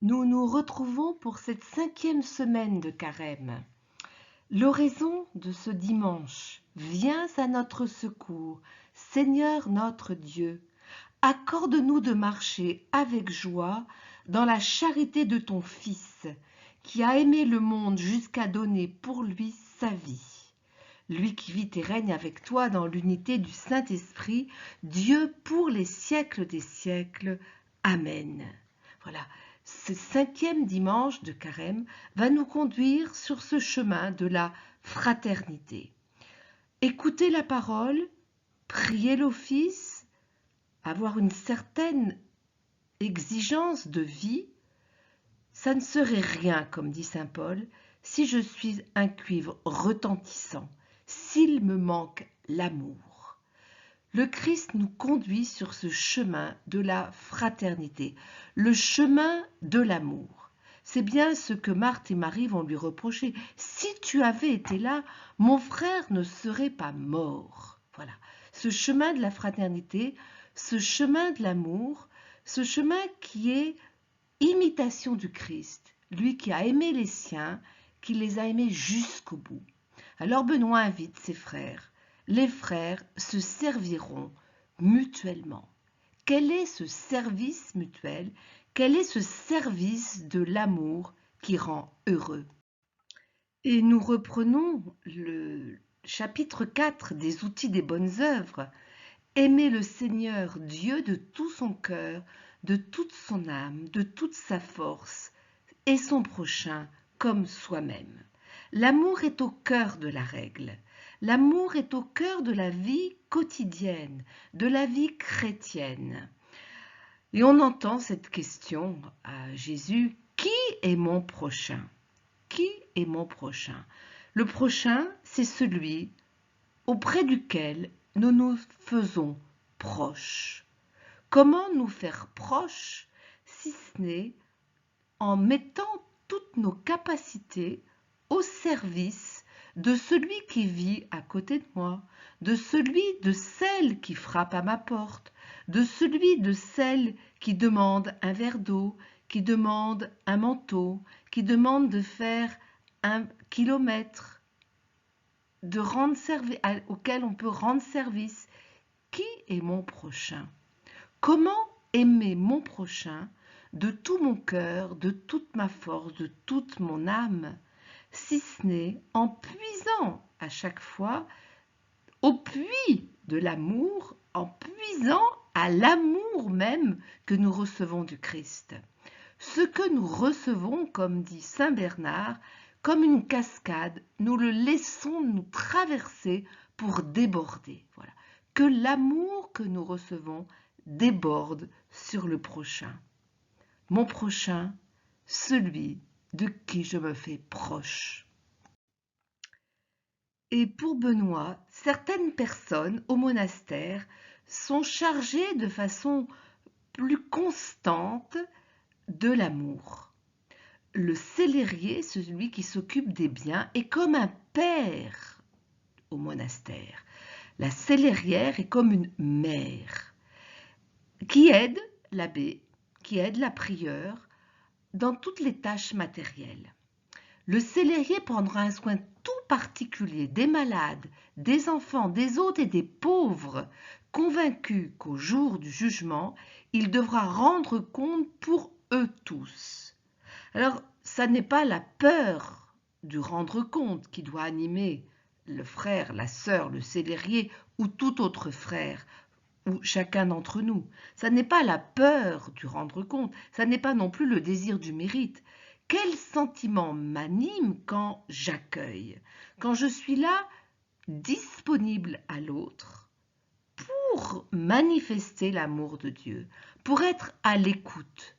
Nous nous retrouvons pour cette 5e semaine de Carême. L'oraison de ce dimanche: Viens à notre secours, Seigneur notre Dieu. Accorde-nous de marcher avec joie dans la charité de ton Fils, qui a aimé le monde jusqu'à donner pour lui sa vie. Lui qui vit et règne avec toi dans l'unité du Saint-Esprit, Dieu pour les siècles des siècles. Amen. Voilà, ce 5e dimanche de Carême va nous conduire sur ce chemin de la fraternité. Écouter la parole, prier l'office, avoir une certaine exigence de vie, ça ne serait rien, comme dit saint Paul, si je suis un cuivre retentissant, s'il me manque l'amour. Le Christ nous conduit sur ce chemin de la fraternité, le chemin de l'amour. C'est bien ce que Marthe et Marie vont lui reprocher. Si tu avais été là, mon frère ne serait pas mort. Voilà, ce chemin de la fraternité, ce chemin de l'amour, ce chemin qui est imitation du Christ, lui qui a aimé les siens, qui les a aimés jusqu'au bout. Alors Benoît invite ses frères. Les frères se serviront mutuellement. Quel est ce service mutuel? Quel est ce service de l'amour qui rend heureux? Et nous reprenons le chapitre 4 des outils des bonnes œuvres. Aimer le Seigneur Dieu de tout son cœur, de toute son âme, de toute sa force, et son prochain comme soi-même. L'amour est au cœur de la règle. L'amour est au cœur de la vie quotidienne, de la vie chrétienne. Et on entend cette question à Jésus: qui est mon prochain? Qui est mon prochain? Le prochain, c'est celui auprès duquel nous nous faisons proches. Comment nous faire proches si ce n'est en mettant toutes nos capacités au service de celui qui vit à côté de moi, de celle qui frappe à ma porte, de celle qui demande un verre d'eau, qui demande un manteau, qui demande de faire 1 kilomètre, auquel on peut rendre service. Qui est mon prochain? Comment aimer mon prochain de tout mon cœur, de toute ma force, de toute mon âme, si ce n'est en puisant à chaque fois au puits de l'amour, en puisant à l'amour même que nous recevons du Christ. Ce que nous recevons, comme dit saint Bernard, comme une cascade, nous le laissons nous traverser pour déborder. Voilà. Que l'amour que nous recevons déborde sur le prochain. Mon prochain, celui de qui je me fais proche. Et pour Benoît, certaines personnes au monastère sont chargées de façon plus constante de l'amour. Le célérier, celui qui s'occupe des biens, est comme un père au monastère. La célérière est comme une mère qui aide l'abbé, qui aide la prieure dans toutes les tâches matérielles. Le célérier prendra un soin tout particulier des malades, des enfants, des hôtes et des pauvres, convaincu qu'au jour du jugement, il devra rendre compte pour eux tous. Alors, ça n'est pas la peur du rendre compte qui doit animer le frère, la sœur, le célérier ou tout autre frère, ou chacun d'entre nous. Ça n'est pas la peur du rendre compte, ça n'est pas non plus le désir du mérite. Quel sentiment m'anime quand j'accueille, quand je suis là, disponible à l'autre, pour manifester l'amour de Dieu, pour être à l'écoute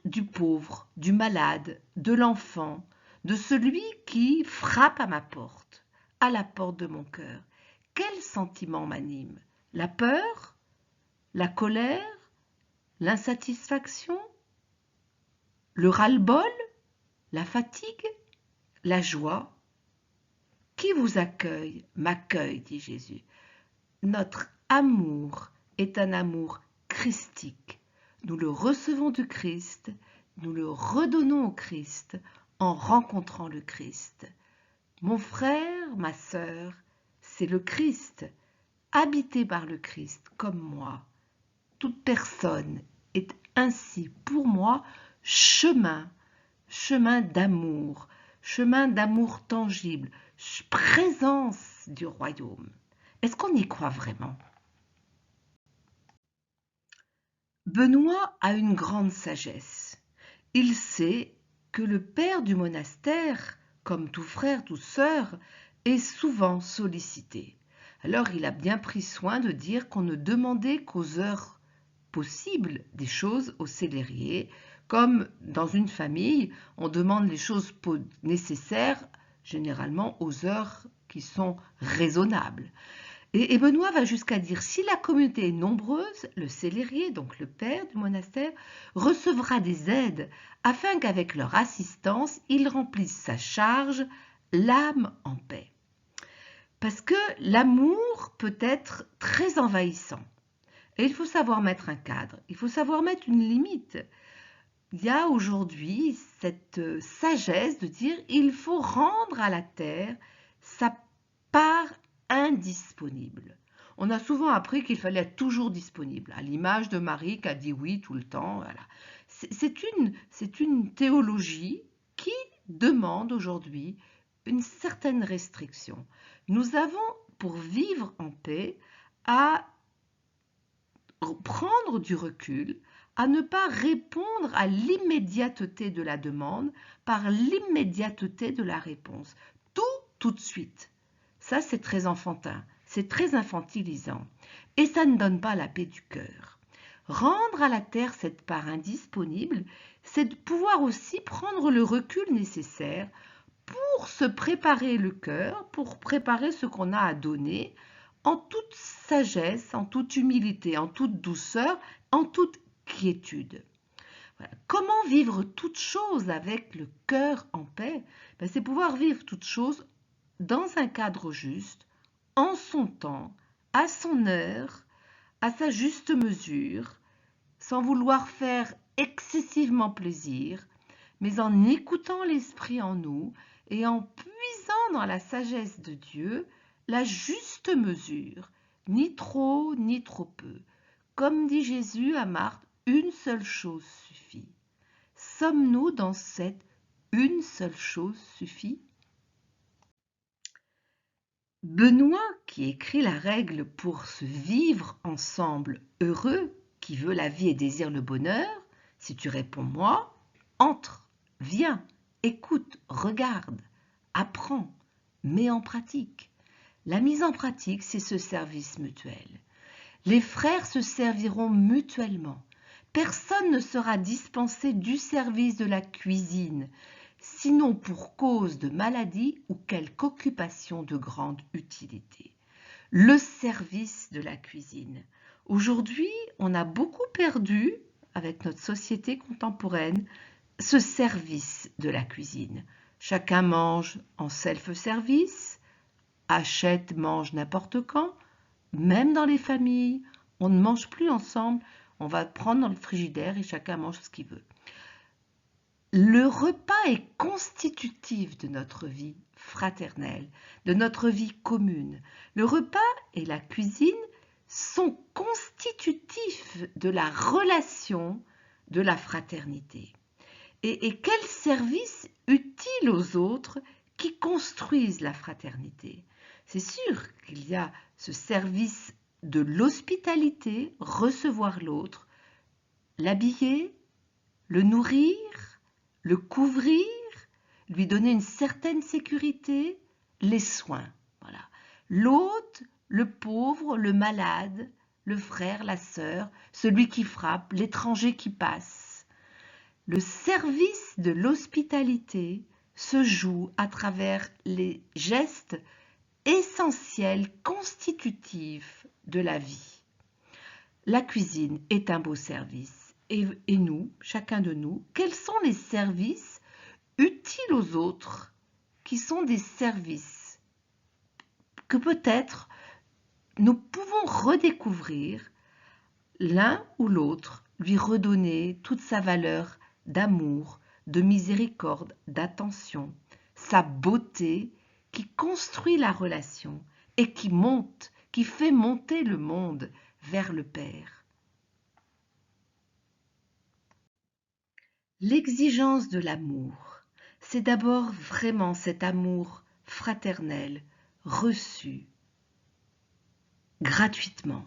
du pauvre, du malade, de l'enfant, de celui qui frappe à ma porte, à la porte de mon cœur. Quel sentiment m'anime? La peur? La colère? L'insatisfaction? Le ras-le-bol? La fatigue? La joie? Qui vous accueille, m'accueille, dit Jésus. Notre amour est un amour christique. Nous le recevons du Christ nous le redonnons au Christ en rencontrant le Christ. Mon frère, ma sœur, c'est le Christ, habité par le Christ comme moi. Toute personne est ainsi pour moi chemin d'amour tangible, présence du royaume. Est-ce qu'on y croit vraiment? Benoît a une grande sagesse. Il sait que le père du monastère, comme tout frère, toute sœur, est souvent sollicité. Alors il a bien pris soin de dire qu'on ne demandait qu'aux heures possibles des choses au célérier, comme dans une famille, on demande les choses nécessaires généralement aux heures qui sont raisonnables. Et Benoît va jusqu'à dire, si la communauté est nombreuse, le célérier, donc le père du monastère, recevra des aides afin qu'avec leur assistance, il remplisse sa charge, l'âme en paix. Parce que l'amour peut être très envahissant. Et il faut savoir mettre un cadre, il faut savoir mettre une limite. Il y a aujourd'hui cette sagesse de dire, il faut rendre à la terre sa part indisponible. On a souvent appris qu'il fallait être toujours disponible, à l'image de Marie qui a dit oui tout le temps. Voilà. C'est une théologie qui demande aujourd'hui une certaine restriction. Nous avons, pour vivre en paix, à prendre du recul, à ne pas répondre à l'immédiateté de la demande par l'immédiateté de la réponse. Tout de suite. Ça, c'est très enfantin, c'est très infantilisant et ça ne donne pas la paix du cœur. Rendre à la terre cette part indisponible, c'est de pouvoir aussi prendre le recul nécessaire pour se préparer le cœur, pour préparer ce qu'on a à donner en toute sagesse, en toute humilité, en toute douceur, en toute quiétude. Voilà. Comment vivre toute chose avec le cœur en paix? C'est pouvoir vivre toute chose dans un cadre juste, en son temps, à son heure, à sa juste mesure, sans vouloir faire excessivement plaisir, mais en écoutant l'Esprit en nous et en puisant dans la sagesse de Dieu la juste mesure, ni trop ni trop peu. Comme dit Jésus à Marthe, une seule chose suffit. Sommes-nous dans cette une seule chose suffit? Benoît, qui écrit la règle pour se vivre ensemble heureux, qui veut la vie et désire le bonheur, si tu réponds moi, entre, viens, écoute, regarde, apprends, mets en pratique. La mise en pratique, c'est ce service mutuel. Les frères se serviront mutuellement. Personne ne sera dispensé du service de la cuisine, sinon pour cause de maladie ou quelque occupation de grande utilité. Le service de la cuisine. Aujourd'hui, on a beaucoup perdu, avec notre société contemporaine, ce service de la cuisine. Chacun mange en self-service, achète, mange n'importe quand. Même dans les familles, on ne mange plus ensemble, on va prendre dans le frigidaire et chacun mange ce qu'il veut. Le repas est constitutif de notre vie fraternelle, de notre vie commune. Le repas et la cuisine sont constitutifs de la relation de la fraternité. Et quel service utile aux autres qui construisent la fraternité? C'est sûr qu'il y a ce service de l'hospitalité, recevoir l'autre, l'habiller, le nourrir, le couvrir, lui donner une certaine sécurité, les soins. Voilà. L'hôte, le pauvre, le malade, le frère, la sœur, celui qui frappe, l'étranger qui passe. Le service de l'hospitalité se joue à travers les gestes essentiels, constitutifs de la vie. La cuisine est un beau service. Et nous, chacun de nous, quels sont les services utiles aux autres qui sont des services que peut-être nous pouvons redécouvrir l'un ou l'autre, lui redonner toute sa valeur d'amour, de miséricorde, d'attention, sa beauté qui construit la relation et qui fait monter le monde vers le Père. L'exigence de l'amour, c'est d'abord vraiment cet amour fraternel, reçu gratuitement,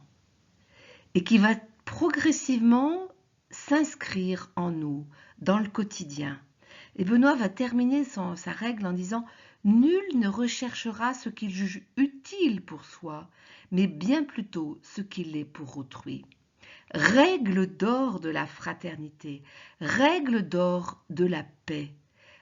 et qui va progressivement s'inscrire en nous, dans le quotidien. Et Benoît va terminer sa règle en disant « Nul ne recherchera ce qu'il juge utile pour soi, mais bien plutôt ce qu'il est pour autrui. » Règle d'or de la fraternité, règle d'or de la paix,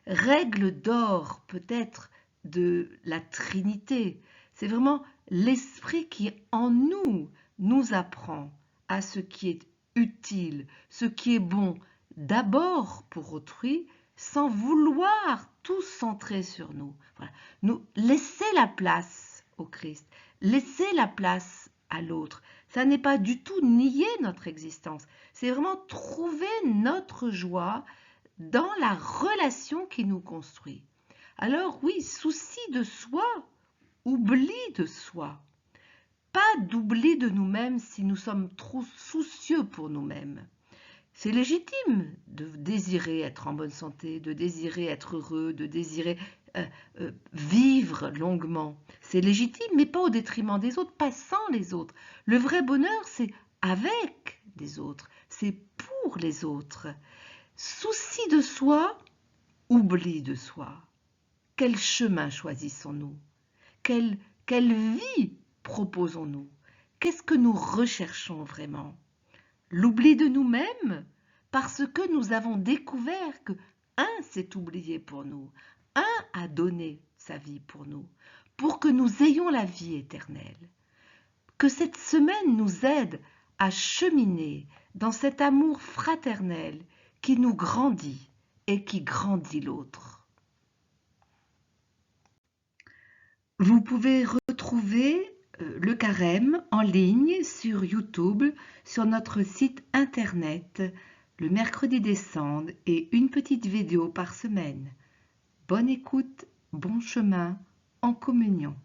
règle d'or peut-être de la Trinité. C'est vraiment l'Esprit qui en nous apprend à ce qui est utile, ce qui est bon, d'abord pour autrui, sans vouloir tout centrer sur nous. Voilà. Nous laisser la place au Christ, laisser la place à l'autre. Ça n'est pas du tout nier notre existence, c'est vraiment trouver notre joie dans la relation qui nous construit. Alors oui, souci de soi, oubli de soi. Pas d'oubli de nous-mêmes si nous sommes trop soucieux pour nous-mêmes. C'est légitime de désirer être en bonne santé, de désirer être heureux, de désirer vivre longuement. C'est légitime, mais pas au détriment des autres, pas sans les autres. Le vrai bonheur, c'est avec les autres, c'est pour les autres. Souci de soi, oubli de soi. Quel chemin choisissons-nous? Quelle vie proposons-nous? Qu'est-ce que nous recherchons vraiment? L'oubli de nous-mêmes, parce que nous avons découvert que un s'est oublié pour nous, un a donné sa vie pour nous, pour que nous ayons la vie éternelle. Que cette semaine nous aide à cheminer dans cet amour fraternel qui nous grandit et qui grandit l'autre. Vous pouvez retrouver le carême en ligne sur YouTube, sur notre site internet, le mercredi des Cendres et une petite vidéo par semaine. Bonne écoute, bon chemin en communion.